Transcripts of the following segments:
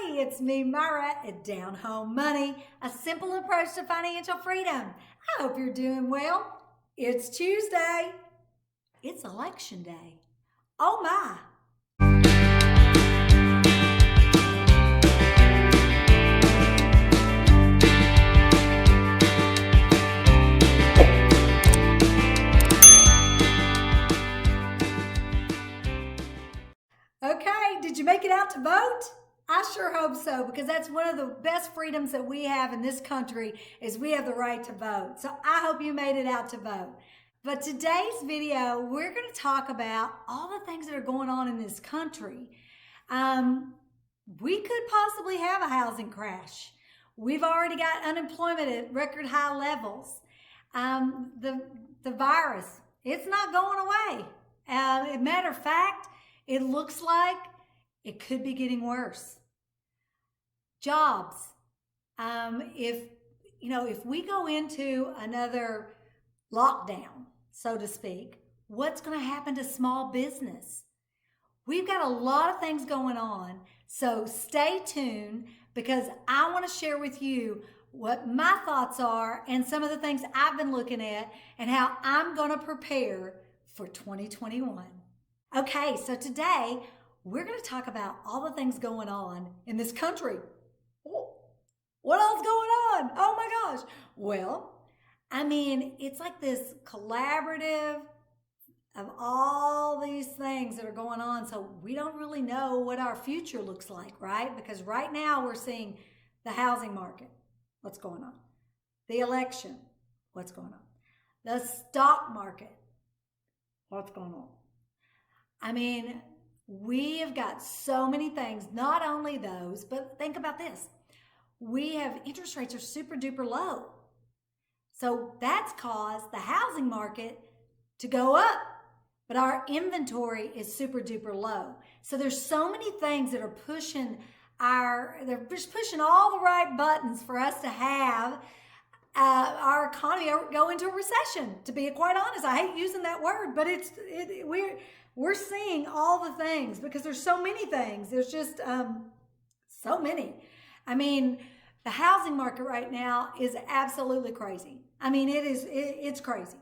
Hi, it's me, Myra, at Down Home Money, a simple approach to financial freedom. I hope you're doing well. It's Tuesday. It's election day. Oh my. Okay, did you make it out to vote? I sure hope so, because that's one of the best freedoms that we have in this country is we have the right to vote. So I hope you made it out to vote. But today's video, we're going to talk about all the things that are going on in this country. We could possibly have a housing crash. We've already got unemployment at record high levels. The virus, it's not going away. As a matter of fact, it looks like it could be getting worse. Jobs. If we go into another lockdown, so to speak, what's going to happen to small business? We've got a lot of things going on, so stay tuned because I want to share with you what my thoughts are and some of the things I've been looking at and how I'm going to prepare for 2021. Okay, so today we're going to talk about all the things going on in this country. What else going on? Oh my gosh. Well, it's like this collaborative of all these things that are going on. So we don't really know what our future looks like, right? Because right now we're seeing the housing market. What's going on? The election. What's going on? The stock market. What's going on? We have got so many things, not only those, but think about this. We have interest rates are super duper low. So that's caused the housing market to go up, but our inventory is super duper low. So there's so many things that are pushing they're just pushing all the right buttons for us to have our economy go into a recession. To be quite honest, I hate using that word, but we're seeing all the things because there's so many things. There's just so many. The housing market right now is absolutely crazy. It's crazy.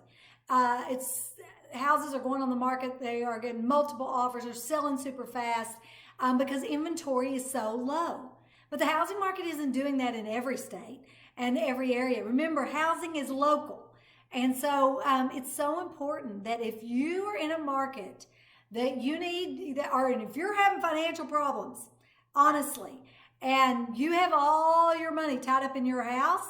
Houses are going on the market. They are getting multiple offers. They're selling super fast because inventory is so low. But the housing market isn't doing that in every state and every area. Remember, housing is local. And so it's so important that if you are in a market that you need, and if you're having financial problems, honestly, and you have all your money tied up in your house,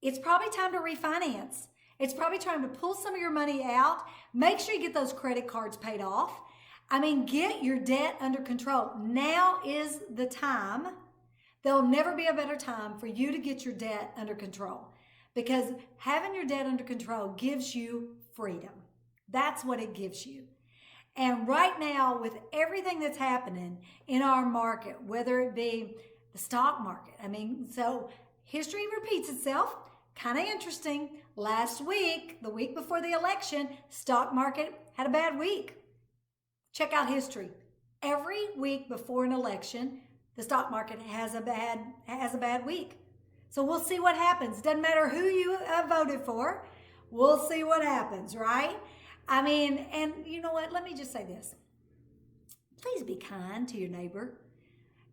it's probably time to refinance. It's probably time to pull some of your money out. Make sure you get those credit cards paid off. Get your debt under control. Now is the time. There'll never be a better time for you to get your debt under control because having your debt under control gives you freedom. That's what it gives you. And right now, with everything that's happening in our market, whether it be the stock market, so history repeats itself. Kind of interesting. Last week, the week before the election, stock market had a bad week. Check out history. Every week before an election, the stock market has a bad week. So we'll see what happens. Doesn't matter who you voted for. We'll see what happens, right? And you know what? Let me just say this. Please be kind to your neighbor.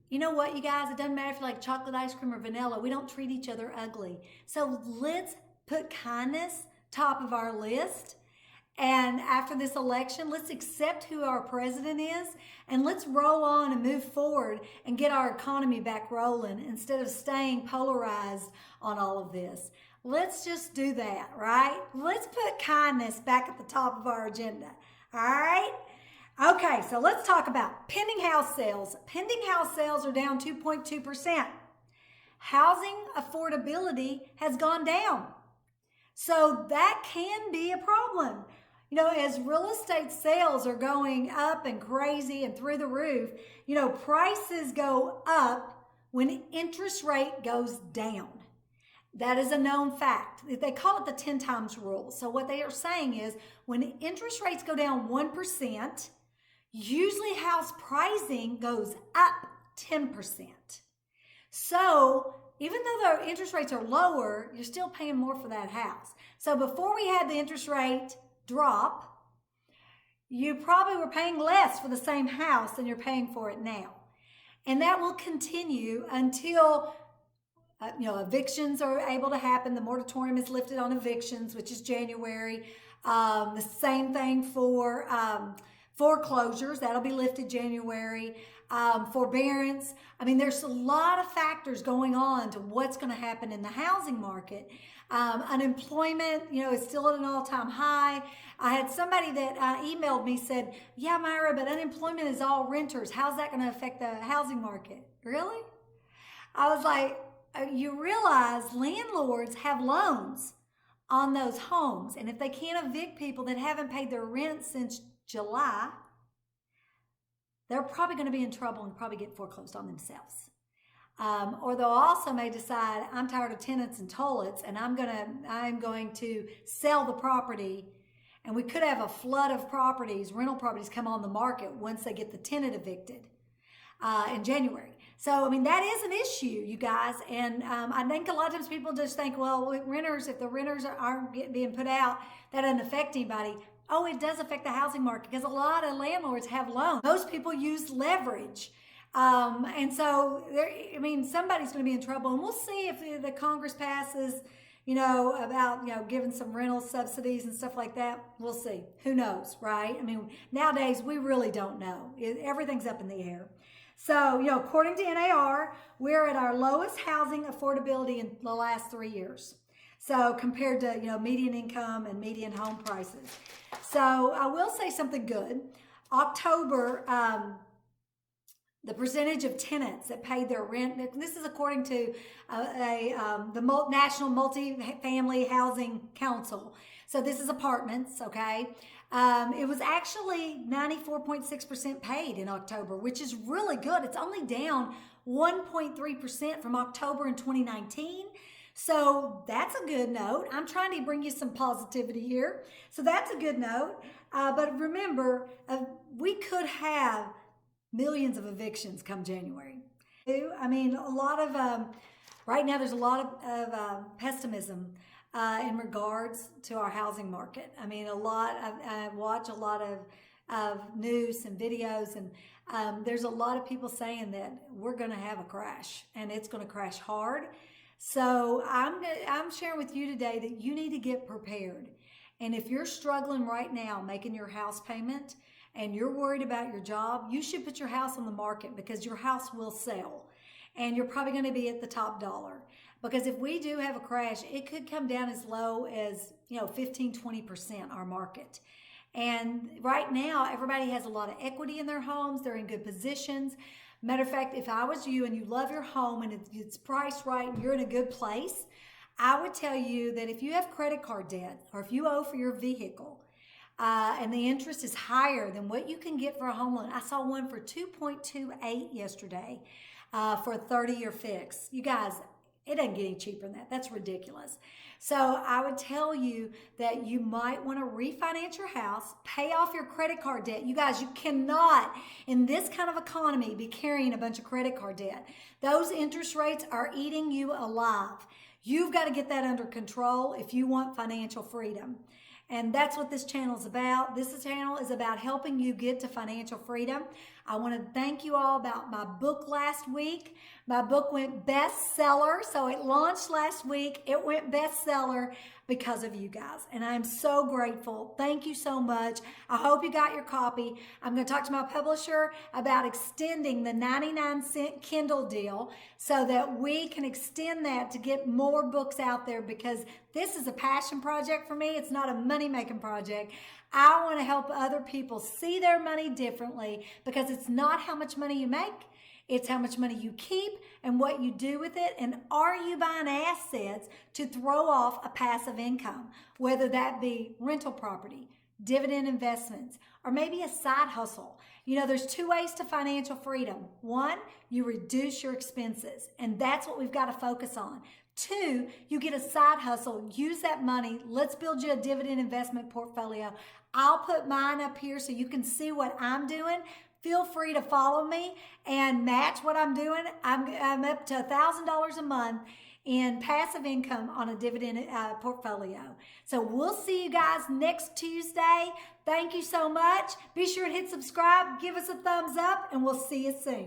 You know what, you guys? It doesn't matter if you like chocolate ice cream or vanilla. We don't treat each other ugly. So let's put kindness top of our list. And after this election, let's accept who our president is and let's roll on and move forward and get our economy back rolling instead of staying polarized on all of this. Let's just do that, right? Let's put kindness back at the top of our agenda, all right? Okay, so let's talk about pending house sales. Pending house sales are down 2.2%. Housing affordability has gone down. So that can be a problem. As real estate sales are going up and crazy and through the roof, prices go up when interest rate goes down. That is a known fact. They call it the 10 times rule. So what they are saying is when interest rates go down 1%, usually house pricing goes up 10%. So even though the interest rates are lower, you're still paying more for that house. So before we had the interest rate drop, you probably were paying less for the same house than you're paying for it now. And that will continue until evictions are able to happen. The moratorium is lifted on evictions, which is January. The same thing for foreclosures. That'll be lifted January. Forbearance. I mean, there's a lot of factors going on to what's going to happen in the housing market. Unemployment, is still at an all-time high. I had somebody that emailed me, said, yeah, Myra, but unemployment is all renters. How's that going to affect the housing market? Really? I was like, you realize landlords have loans on those homes. And if they can't evict people that haven't paid their rent since July, they're probably going to be in trouble and probably get foreclosed on themselves. Or they'll also may decide, I'm tired of tenants and toilets, and I'm going to sell the property. And we could have a flood of rental properties come on the market once they get the tenant evicted in January. So, I mean, that is an issue, you guys. And I think a lot of times people just think, well, if the renters aren't being put out, that doesn't affect anybody. Oh, it does affect the housing market because a lot of landlords have loans. Most people use leverage. And so, somebody's going to be in trouble. And we'll see if the Congress passes, about, giving some rental subsidies and stuff like that. We'll see. Who knows, right? I mean, nowadays, we really don't know. Everything's up in the air. So, according to NAR, we're at our lowest housing affordability in the last 3 years. So compared to, median income and median home prices. So I will say something good. October, the percentage of tenants that paid their rent, this is according to the National Multifamily Housing Council. So this is apartments, okay? It was actually 94.6% paid in October, which is really good. It's only down 1.3% from October in 2019. So that's a good note. I'm trying to bring you some positivity here. So that's a good note. But remember, we could have millions of evictions come January. I mean, a lot of, right now there's a lot of pessimism in regards to our housing market. I mean, I watch a lot of news and videos, and there's a lot of people saying that we're going to have a crash, and it's going to crash hard. So I'm sharing with you today that you need to get prepared. And if you're struggling right now making your house payment and you're worried about your job, you should put your house on the market because your house will sell. And you're probably going to be at the top dollar. Because if we do have a crash, it could come down as low as 15-20% our market. And right now, everybody has a lot of equity in their homes. They're in good positions. Matter of fact, if I was you and you love your home and it's priced right and you're in a good place, I would tell you that if you have credit card debt or if you owe for your vehicle and the interest is higher than what you can get for a home loan. I saw one for 2.28 yesterday for a 30-year fix. You guys, it doesn't get any cheaper than that. That's ridiculous. So I would tell you that you might want to refinance your house, pay off your credit card debt. You guys, you cannot, in this kind of economy, be carrying a bunch of credit card debt. Those interest rates are eating you alive. You've got to get that under control if you want financial freedom. And that's what this channel is about. This channel is about helping you get to financial freedom. I want to thank you all about my book last week. My book went bestseller. So it launched last week. It went bestseller because of you guys. And I'm so grateful. Thank you so much. I hope you got your copy. I'm going to talk to my publisher about extending the 99-cent Kindle deal so that we can extend that to get more books out there because this is a passion project for me. It's not a money-making project. I want to help other people see their money differently because it's not how much money you make. It's how much money you keep and what you do with it. And are you buying assets to throw off a passive income, whether that be rental property, dividend investments, or maybe a side hustle? There's two ways to financial freedom. One, you reduce your expenses, and that's what we've got to focus on. Two, you get a side hustle, use that money. Let's build you a dividend investment portfolio. I'll put mine up here so you can see what I'm doing. feel free to follow me and match what I'm doing. I'm up to $1,000 a month in passive income on a dividend portfolio. So we'll see you guys next Tuesday. Thank you so much. Be sure to hit subscribe, give us a thumbs up, and we'll see you soon.